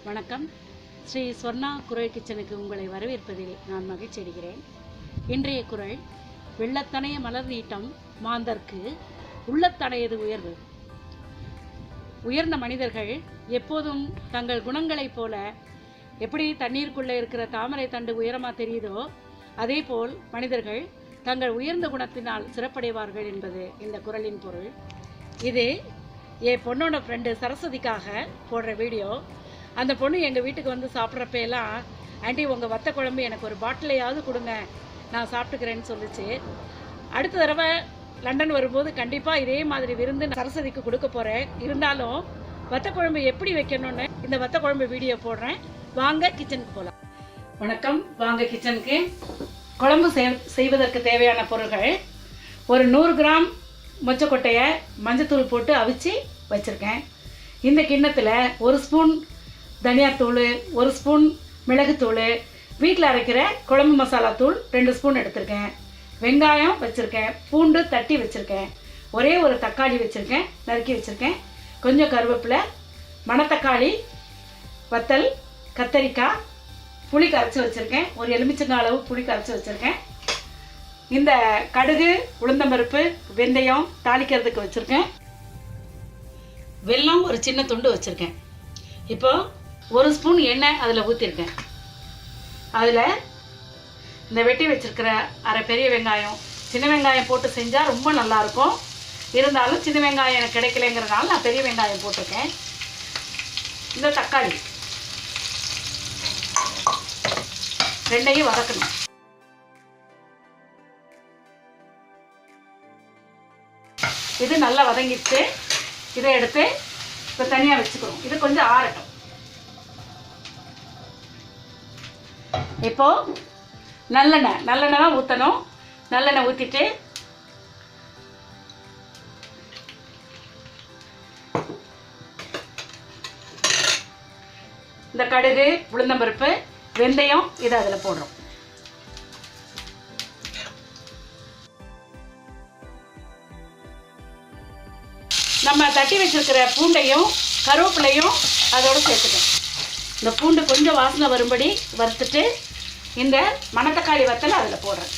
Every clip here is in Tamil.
வணக்கம். ஸ்ரீ சொர்ணா குரல் கிச்சனுக்கு உங்களை வரவேற்பதில் நான் மகிழ்ச்சி அடைகிறேன். இன்றைய குரல்: வெள்ளத்தனைய மலர் நீட்டம் மாந்தர்க்கு உள்ளத்தனையது உயர்வு. உயர்ந்த மனிதர்கள் எப்போதும் தங்கள் குணங்களைப் போல எப்படி தண்ணீருக்குள்ளே இருக்கிற தாமரை தண்டு உயரமாக தெரியுதோ அதே போல் மனிதர்கள் தங்கள் உயர்ந்த குணத்தினால் சிறப்படைவார்கள் என்பது இந்த குரலின் பொருள். இது என் பொண்ணோட ஃப்ரெண்டு சரஸ்வதிக்காக போடுற வீடியோ. அந்த பொண்ணு எங்கள் வீட்டுக்கு வந்து சாப்பிட்றப்பெல்லாம், ஆண்டி உங்கள் வத்த குழம்பு எனக்கு ஒரு பாட்டிலையாவது கொடுங்க, நான் சாப்பிட்டுக்கிறேன்னு சொல்லிச்சு. அடுத்த தடவை லண்டன் வரும்போது கண்டிப்பாக இதே மாதிரி விருந்து சரஸ்வதிக்கு கொடுக்க போகிறேன். இருந்தாலும் வத்த குழம்பு எப்படி வைக்கணும்னு இந்த வத்த குழம்பு வீடியோ போடுறேன். வாங்க கிச்சனுக்கு போகலாம். வணக்கம். வாங்க கிச்சனுக்கு. குழம்பு செய்வதற்கு தேவையான பொருட்கள்: ஒரு 100 கிராம் மொச்சக்கொட்டையை மஞ்சத்தூள் போட்டு அவிச்சு வச்சுருக்கேன். இந்த கிண்ணத்தில் 1 ஸ்பூன் தனியாத்தூள், 1 ஸ்பூன் மிளகுத்தூள், வீட்டில் அரைக்கிற குழம்பு மசாலா தூள் 2 ஸ்பூன் எடுத்திருக்கேன். வெங்காயம் வச்சுருக்கேன், பூண்டு தட்டி வச்சுருக்கேன், ஒரே ஒரு தக்காளி வச்சுருக்கேன், நறுக்கி வச்சுருக்கேன், கொஞ்சம் கருவேப்பிலை, மணத்தக்காளி வத்தல், கத்தரிக்காய், புளி கரைச்சி வச்சுருக்கேன், ஒரு எலுமிச்சங்காய் அளவு புளி கரைச்சி வச்சுருக்கேன். இந்த கடுகு, உளுந்தம்பருப்பு, வெந்தயம் தாளிக்கிறதுக்கு வச்சுருக்கேன். வெல்லம் ஒரு சின்ன துண்டு வச்சுருக்கேன். இப்போது 1 ஸ்பூன் எண்ணெய் அதில் ஊற்றிருக்கேன். அதில் இந்த வெட்டி வச்சுருக்கிற அரை பெரிய வெங்காயம், சின்ன வெங்காயம் போட்டு செஞ்சால் ரொம்ப நல்லாயிருக்கும். இருந்தாலும் சின்ன வெங்காயம் எனக்கு கிடைக்கலைங்கிறதுனால நான் பெரிய வெங்காயம் போட்டிருக்கேன். இந்த தக்காளி ரெண்டையும் வதக்கணும். இது நல்லா வதங்கிட்டு இதை எடுத்து இப்போ தனியாக வச்சுக்கணும். இது கொஞ்சம் ஆறட்டும். இப்போது நல்லெண்ணெய் தான் ஊற்றணும். நல்லெண்ணெய் ஊற்றிட்டு இந்த கடுகு, உளுந்தம்பருப்பு, வெந்தயம் இதை அதில் போடுறோம். நம்ம தட்டி வச்சிருக்கிற பூண்டையும் கருவேப்பிலையும் அதோடு சேர்த்துக்கணும். இந்த பூண்டு கொஞ்சம் வாசனை வரும்படி வறுத்துட்டு இந்த மணத்தக்காளி வத்தலை அதில் போடுறேன்.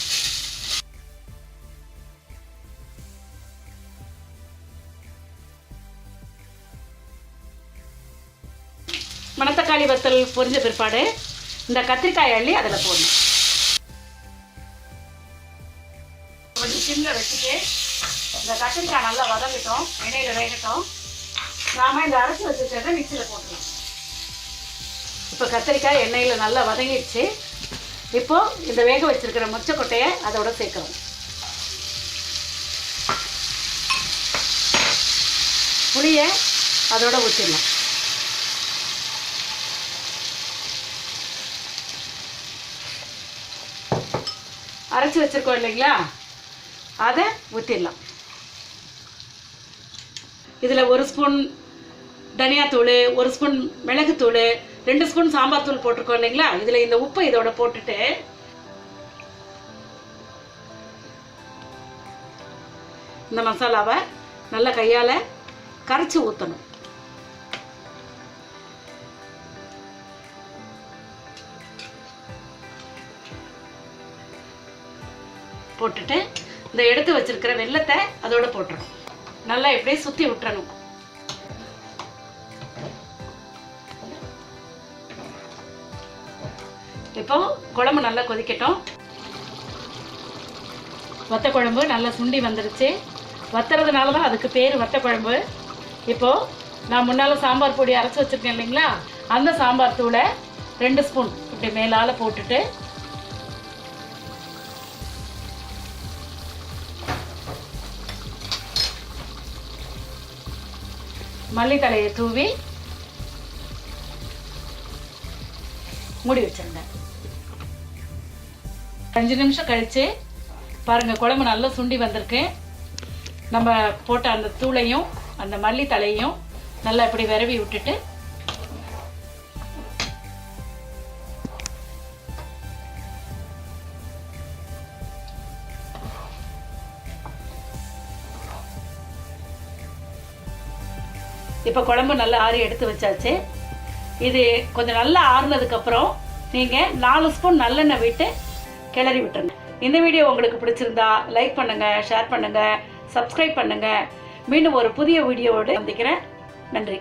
மணத்தக்காளி வத்தல் பொரிஞ்ச பிற்பாடு இந்த கத்திரிக்காய் அள்ளி அதில் போடணும். கொஞ்சம் சிம்மில் வச்சுட்டு இந்த கத்திரிக்காய் நல்லா வதங்கட்டும், எண்ணெயில் வேகட்டும். நாம் இந்த அரைச்சி வச்சுருக்கிறத மிக்சியில் போட்டுக்கலாம். இப்போ கத்திரிக்காய் எண்ணெயில் நல்லா வதங்கிடுச்சு. இப்போது இந்த வேக வச்சுருக்கிற மொச்சக்கொட்டையை அதோட சேர்க்குறோம். புளியை அதோட ஊற்றிடலாம். அரைச்சி வச்சுருக்கோம் இல்லைங்களா, அதை ஊற்றிடலாம். இதில் 1 ஸ்பூன் தனியாத்தூள், 1 ஸ்பூன் மிளகுத்தூள், 2 ஸ்பூன் சாம்பார் தூள் போட்டிருக்கோம் இல்லைங்களா. இதில் இந்த உப்பை இதோட போட்டுட்டு இந்த மசாலாவை நல்லா கையால் கரைச்சி ஊற்றணும். போட்டுட்டு இந்த எடுத்து வச்சிருக்கிற வெல்லத்தை அதோட போட்டுறணும். நல்லா இப்படியே சுற்றி விட்டுறணும். இப்போ குழம்பு நல்லா கொதிக்கட்டும். வத்த குழம்பு நல்லா சுண்டி வந்துருச்சு. வத்துறதுனால தான் அதுக்கு பேர் வத்த குழம்பு. இப்போது நான் முன்னால் சாம்பார் பொடி அரைச்சி வச்சுருக்கேன் இல்லைங்களா, அந்த சாம்பார் தூளை 2 ஸ்பூன் இப்படி மேலால் போட்டுட்டு மல்லித்தலையை தூவி மூடி வச்சிருந்தேன். 5 நிமிஷம் கழித்து பாருங்கள், குழம்பு நல்லா சுண்டி வந்திருக்கு. நம்ம போட்ட அந்த தூளையும் அந்த மல்லித்தலையும் நல்லா இப்படி விரவி விட்டுட்டு இப்போ குழம்பு நல்லா ஆறி எடுத்து வச்சாச்சு. இது கொஞ்சம் நல்லா ஆறுனதுக்கப்புறம் நீங்கள் 4 ஸ்பூன் நல்லெண்ணெய் விட்டு கிளறி விட்டுருங்க. இந்த வீடியோ உங்களுக்கு பிடிச்சிருந்தா லைக் பண்ணுங்கள், ஷேர் பண்ணுங்கள், சப்ஸ்கிரைப் பண்ணுங்கள். மீண்டும் ஒரு புதிய வீடியோவோடு சந்திக்கிறேன். நன்றி.